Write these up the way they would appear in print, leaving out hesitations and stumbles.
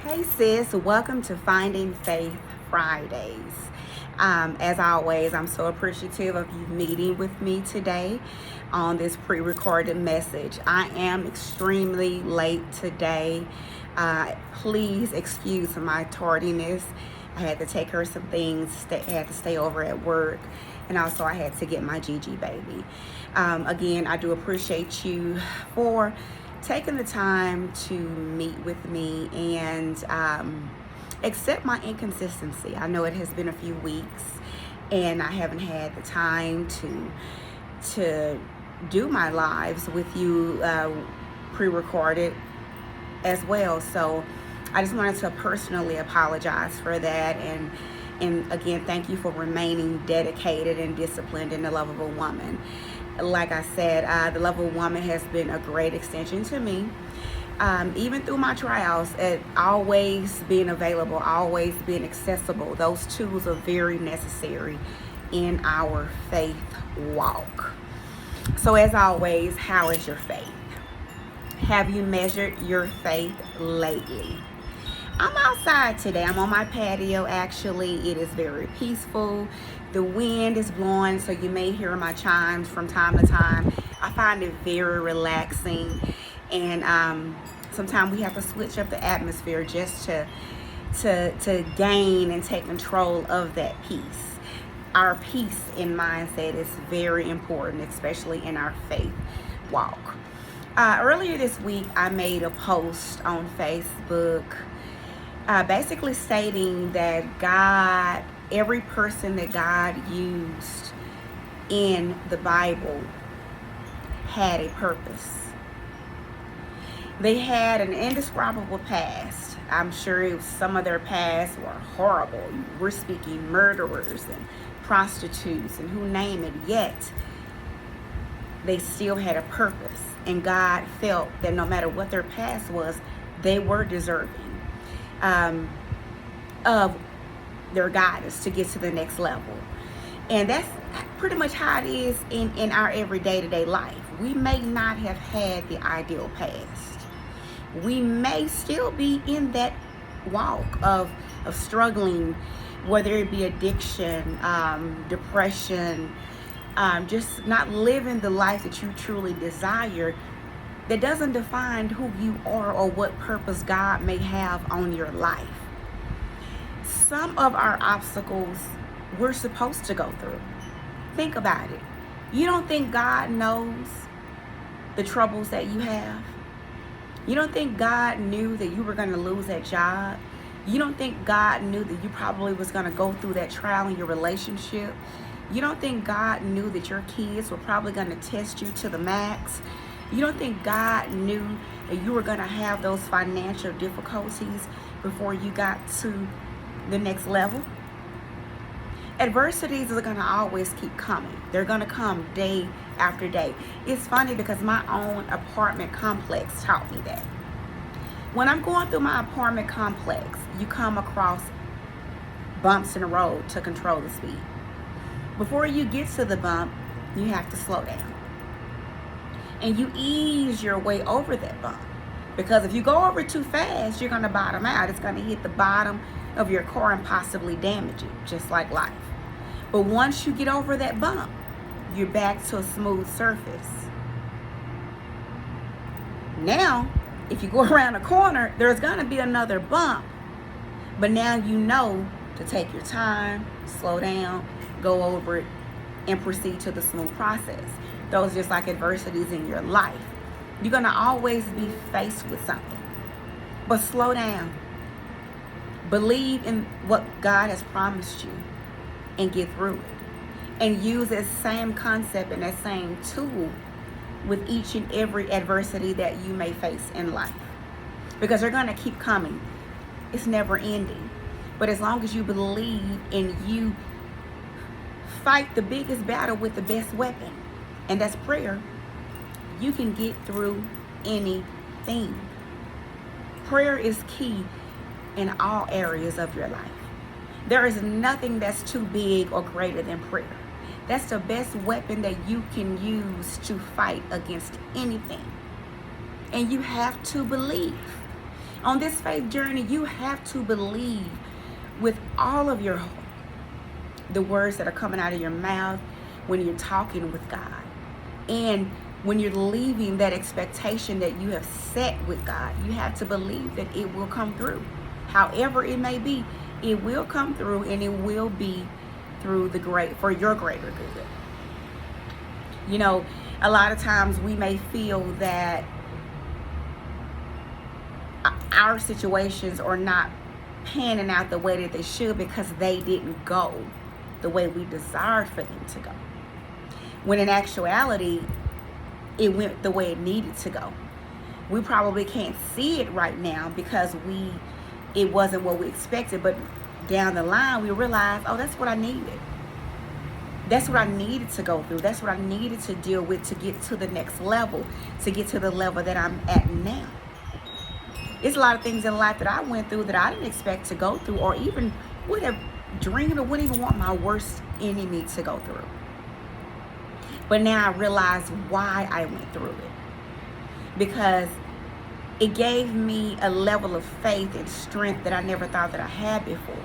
Hey sis, welcome to Finding Faith Fridays. As always, I'm so appreciative of you meeting with me today on this pre-recorded message. I am extremely late today. Please excuse my tardiness. I had to take her some things. I had to stay over at work, and also I had to get my Gigi baby. Again, I do appreciate you for taking the time to meet with me and accept my inconsistency. I know it has been a few weeks and I haven't had the time to do my lives with you pre-recorded as well. So I just wanted to personally apologize for that, and again, thank you for remaining dedicated and disciplined in the love of a woman. Like I said, the love of a woman has been a great extension to me. Even through my trials, always being available, always being accessible. Those tools are very necessary in our faith walk. So as always, how is your faith? Have you measured your faith lately? I'm outside today. I'm on my patio actually. It is very peaceful. The wind is blowing, so you may hear my chimes from time to time. I find it very relaxing, and sometimes we have to switch up the atmosphere just to gain and take control of that peace. Our peace in mindset is very important, especially in our faith walk. Earlier this week, I made a post on Facebook basically stating that God, every person that God used in the Bible had a purpose. They had an indescribable past. I'm sure some of their pasts were horrible. We're speaking murderers and prostitutes and who name it, yet they still had a purpose. And God felt that no matter what their past was, they were deserving of their guidance to get to the next level. And that's pretty much how it is in our everyday life. We may not have had the ideal past. We may still be in that walk of struggling, whether it be addiction, depression, just not living the life that you truly desire. That doesn't define who you are or what purpose God may have on your life. Some of our obstacles we're supposed to go through. Think about it. You don't think God knows the troubles that you have? You don't think God knew that you were going to lose that job? You don't think God knew that you probably was going to go through that trial in your relationship? You don't think God knew that your kids were probably going to test you to the max? You don't think God knew that you were going to have those financial difficulties before you got to the next level? Adversities are going to always keep coming. They're going to come day after day. It's funny because my own apartment complex taught me that. When I'm going through my apartment complex, you come across bumps in the road to control the speed. Before you get to the bump, you have to slow down. And you ease your way over that bump. Because if you go over too fast, you're going to bottom out. It's going to hit the bottom of your car and possibly damage it, just like life. But once you get over that bump, you're back to a smooth surface. Now, if you go around a corner, there's going to be another bump. But now you know to take your time, slow down, go over it, and proceed to the smooth process. Those are just like adversities in your life. You're going to always be faced with something. But slow down. Believe in what God has promised you and get through it. And use that same concept and that same tool with each and every adversity that you may face in life. Because they're going to keep coming. It's never ending. But as long as you believe and you fight the biggest battle with the best weapon, and that's prayer, you can get through anything. Prayer is key in all areas of your life. There is nothing that's too big or greater than prayer. That's the best weapon that you can use to fight against anything. And you have to believe. On this faith journey, you have to believe with all of your heart the words that are coming out of your mouth when you're talking with God. And when you're leaving that expectation that you have set with God, you have to believe that it will come through. However it may be, it will come through, and it will be through for your greater good. You know, a lot of times we may feel that our situations are not panning out the way that they should because they didn't go the way we desired for them to go. When in actuality, it went the way it needed to go. We probably can't see it right now because it wasn't what we expected, but down the line we realized, oh, that's what I needed. That's what I needed to go through. That's what I needed to deal with to get to the next level, to get to the level that I'm at now. It's a lot of things in life that I went through that I didn't expect to go through, or even would have dreamed or wouldn't even want my worst enemy to go through. But now I realize why I went through it. Because it gave me a level of faith and strength that I never thought that I had before.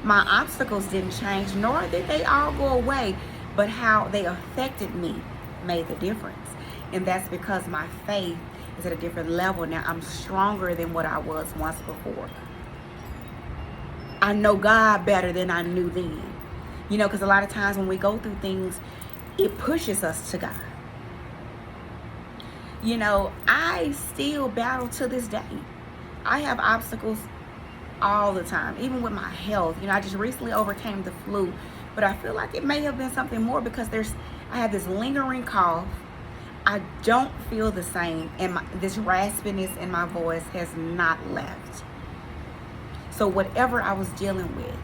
My obstacles didn't change, nor did they all go away, but how they affected me made the difference. And that's because my faith is at a different level now. I'm stronger than what I was once before. I know God better than I knew then. You know, because a lot of times when we go through things, it pushes us to God. You know, I still battle to this day. I have obstacles all the time, even with my health. You know, I just recently overcame the flu, but I feel like it may have been something more because I have this lingering cough. I don't feel the same, and this raspiness in my voice has not left. So whatever I was dealing with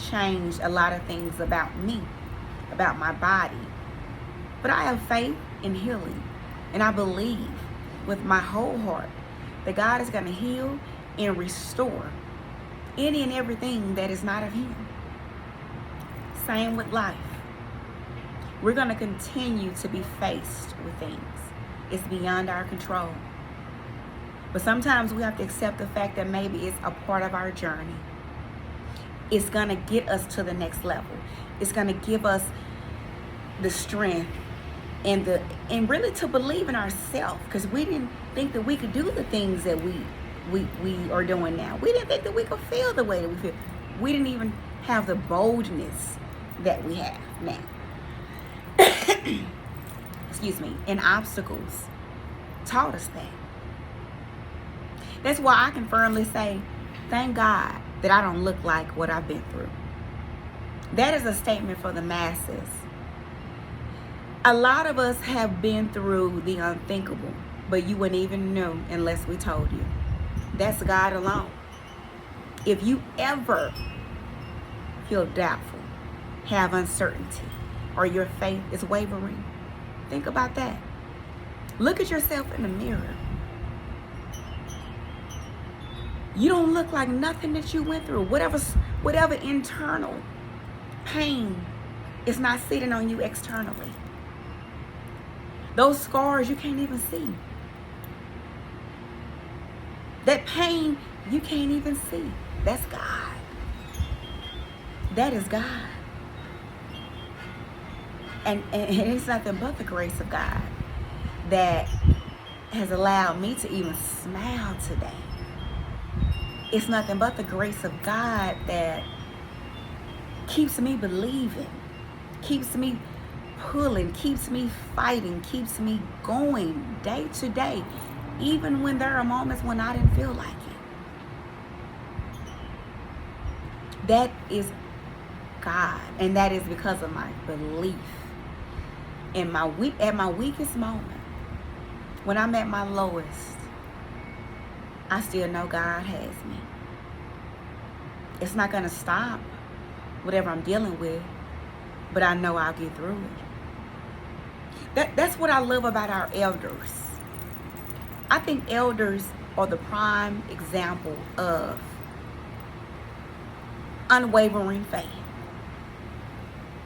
changed a lot of things about me, about my body. But I have faith in healing, and I believe with my whole heart that God is going to heal and restore any and everything that is not of Him. Same with life. We're going to continue to be faced with things. It's beyond our control. But sometimes we have to accept the fact that maybe it's a part of our journey. It's going to get us to the next level. It's going to give us the strength and really to believe in ourselves, because we didn't think that we could do the things that we are doing now. We didn't think that we could feel the way that we feel. We didn't even have the boldness that we have now. Excuse me. And obstacles taught us that. That's why I can firmly say, thank God that I don't look like what I've been through. That is a statement for the masses. A lot of us have been through the unthinkable, but you wouldn't even know unless we told you. That's God alone. If you ever feel doubtful, have uncertainty, or your faith is wavering, think about that. Look at yourself in the mirror. You don't look like nothing that you went through. Whatever internal pain is not sitting on you externally. Those scars you can't even see. That pain you can't even see. That's God. That is God. And it's nothing but the grace of God that has allowed me to even smile today. It's nothing but the grace of God that keeps me believing, keeps me pulling, keeps me fighting, keeps me going day to day, even when there are moments when I didn't feel like it. That is God, and that is because of my belief. At my weakest moment, when I'm at my lowest, I still know God has me. It's not going to stop whatever I'm dealing with, but I know I'll get through it. That's what I love about our elders. I think elders are the prime example of unwavering faith.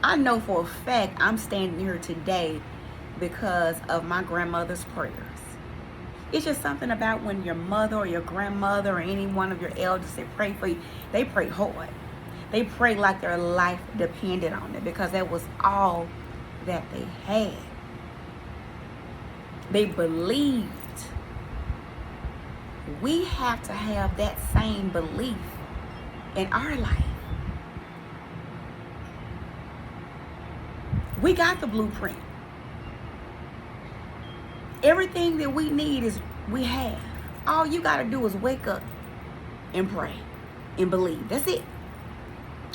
I know for a fact I'm standing here today because of my grandmother's prayers. It's just something about when your mother or your grandmother or any one of your elders, they pray for you. They pray hard. They pray like their life depended on it, because that was all that they had. They believed. We have to have that same belief in our life. We got the blueprint. Everything that we need is we have. All you got to do is wake up and pray and believe. That's it.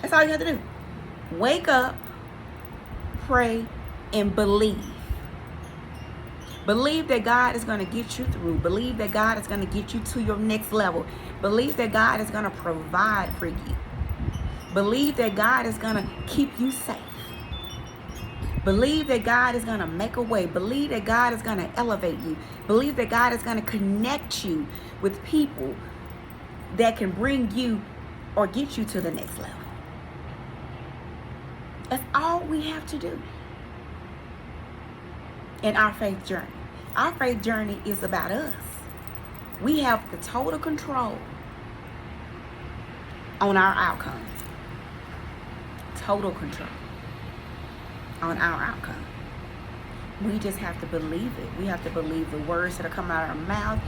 That's all you have to do. Wake up, pray, and believe. Believe that God is going to get you through. Believe that God is going to get you to your next level. Believe that God is going to provide for you. Believe that God is going to keep you safe. Believe that God is going to make a way. Believe that God is going to elevate you. Believe that God is going to connect you with people that can bring you or get you to the next level. That's all we have to do in our faith journey. Our faith journey is about us. We have the total control on our outcome. Total control on our outcome. We just have to believe it. We have to believe the words that are coming out of our mouth.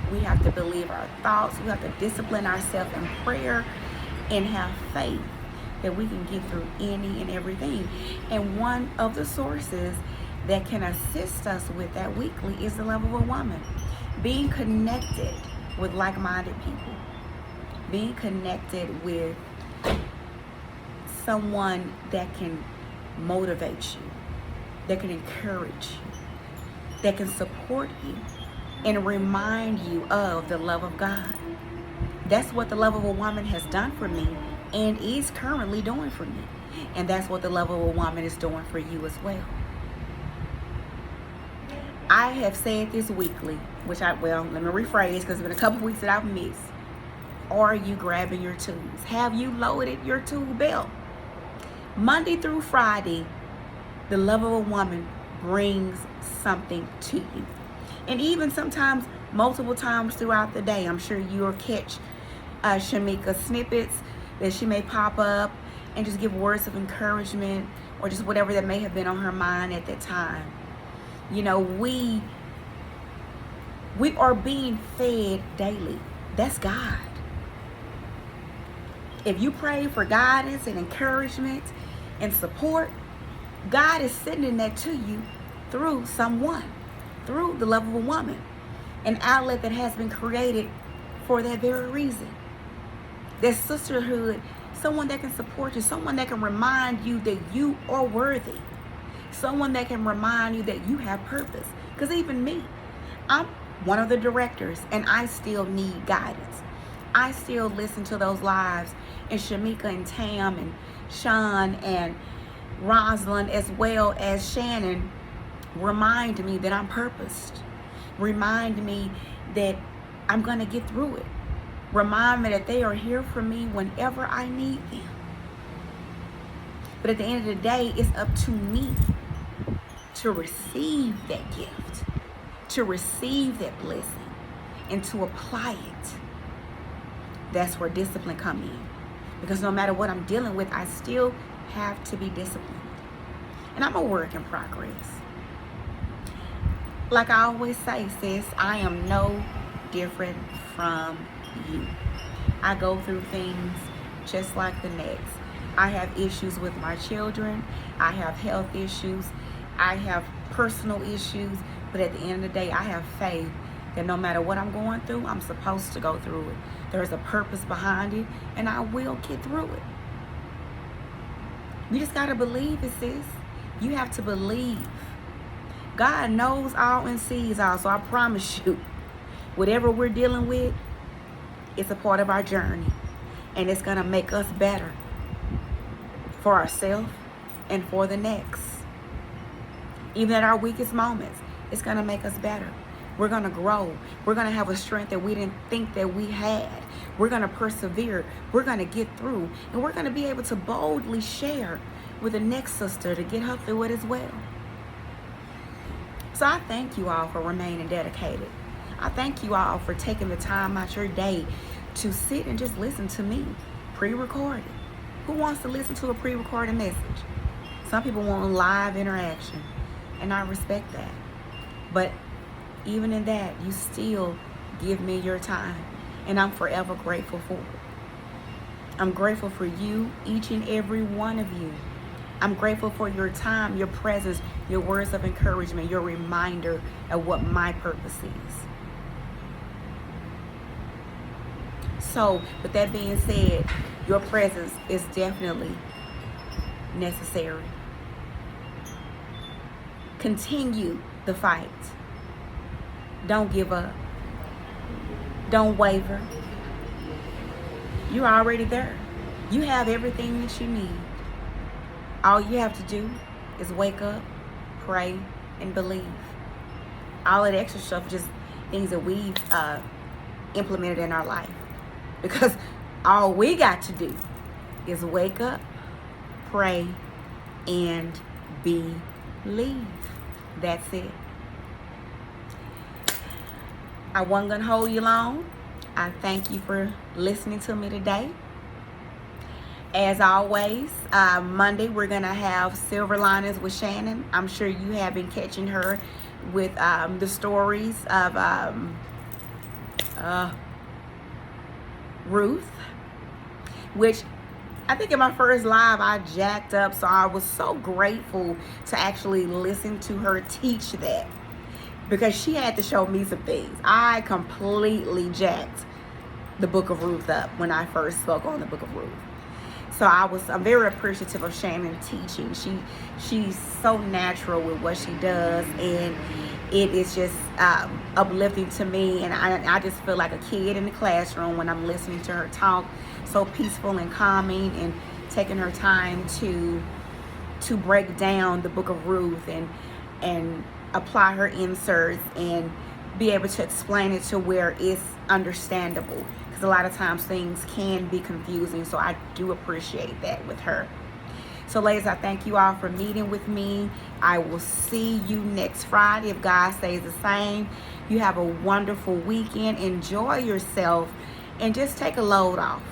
We have to believe our thoughts. We have to discipline ourselves in prayer and have faith that we can get through any and everything. And one of the sources that can assist us with that weekly is the Love of a Woman. Being connected with like-minded people. Being connected with someone that can motivate you, that can encourage you, that can support you and remind you of the love of God. That's what the Love of a Woman has done for me and is currently doing for me. And that's what the Love of a Woman is doing for you as well. I have said this weekly, let me rephrase, because it's been a couple weeks that I've missed. Are you grabbing your tools? Have you loaded your tool belt? Monday through Friday, the Love of a Woman brings something to you. And even sometimes, multiple times throughout the day, I'm sure you'll catch Shamika snippets that she may pop up and just give words of encouragement or just whatever that may have been on her mind at that time. You know, we are being fed daily. That's God. If you pray for guidance and encouragement and support, God is sending that to you through someone, through the Love of a Woman, an outlet that has been created for that very reason. There's sisterhood, someone that can support you, someone that can remind you that you are worthy, someone that can remind you that you have purpose. Because even me, I'm one of the directors and I still need guidance. I still listen to those lives, and Shamika and Tam and Sean and Rosalind as well as Shannon remind me that I'm purposed. Remind me that I'm going to get through it. Remind me that they are here for me whenever I need them. But at the end of the day, it's up to me to receive that gift, to receive that blessing, and to apply it. That's where discipline comes in. Because no matter what I'm dealing with, I still have to be disciplined. And I'm a work in progress. Like I always say, sis, I am no different from you. I go through things just like the next. I have issues with my children. I have health issues. I have personal issues. But at the end of the day, I have faith that no matter what I'm going through, I'm supposed to go through it. There's a purpose behind it, and I will get through it. You just got to believe it, sis. You have to believe. God knows all and sees all, so I promise you, whatever we're dealing with, it's a part of our journey, and it's going to make us better for ourselves and for the next. Even at our weakest moments, it's going to make us better. We're going to grow. We're going to have a strength that we didn't think that we had. We're going to persevere. We're going to get through. And we're going to be able to boldly share with the next sister to get her through it as well. So I thank you all for remaining dedicated. I thank you all for taking the time out your day to sit and just listen to me, pre-recorded. Who wants to listen to a pre-recorded message? Some people want live interaction, and I respect that. But even in that, you still give me your time, and I'm forever grateful for it. I'm grateful for you, each and every one of you. I'm grateful for your time, your presence, your words of encouragement, your reminder of what my purpose is. So, with that being said, your presence is definitely necessary. Continue the fight. Don't give up. Don't waver. You're already there. You have everything that you need. All you have to do is wake up, pray, and believe. All of the extra stuff, just things that we've implemented in our life. Because all we got to do is wake up, pray, and believe. That's it. I wasn't going to hold you long. I thank you for listening to me today. As always, Monday we're going to have Silver Linings with Shannon. I'm sure you have been catching her with the stories of Ruth, which I think in my first live I jacked up, so I was so grateful to actually listen to her teach that, because she had to show me some things. I completely jacked the book of Ruth up when I first spoke on the book of Ruth. So I'm very appreciative of Shannon teaching. She's so natural with what she does, and it is just uplifting to me. And I just feel like a kid in the classroom when I'm listening to her talk. So peaceful and calming, and taking her time to break down the book of Ruth and apply her inserts and be able to explain it to where it's understandable. A lot of times things can be confusing, so I do appreciate that with her. So ladies, I thank you all for meeting with me. I will see you next Friday if God stays the same. You have a wonderful weekend. Enjoy yourself and just take a load off.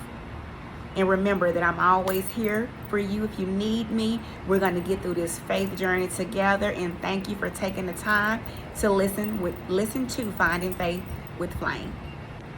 And remember that I'm always here for you if you need me. We're going to get through this faith journey together, and thank you for taking the time to listen to Finding Faith with Flame.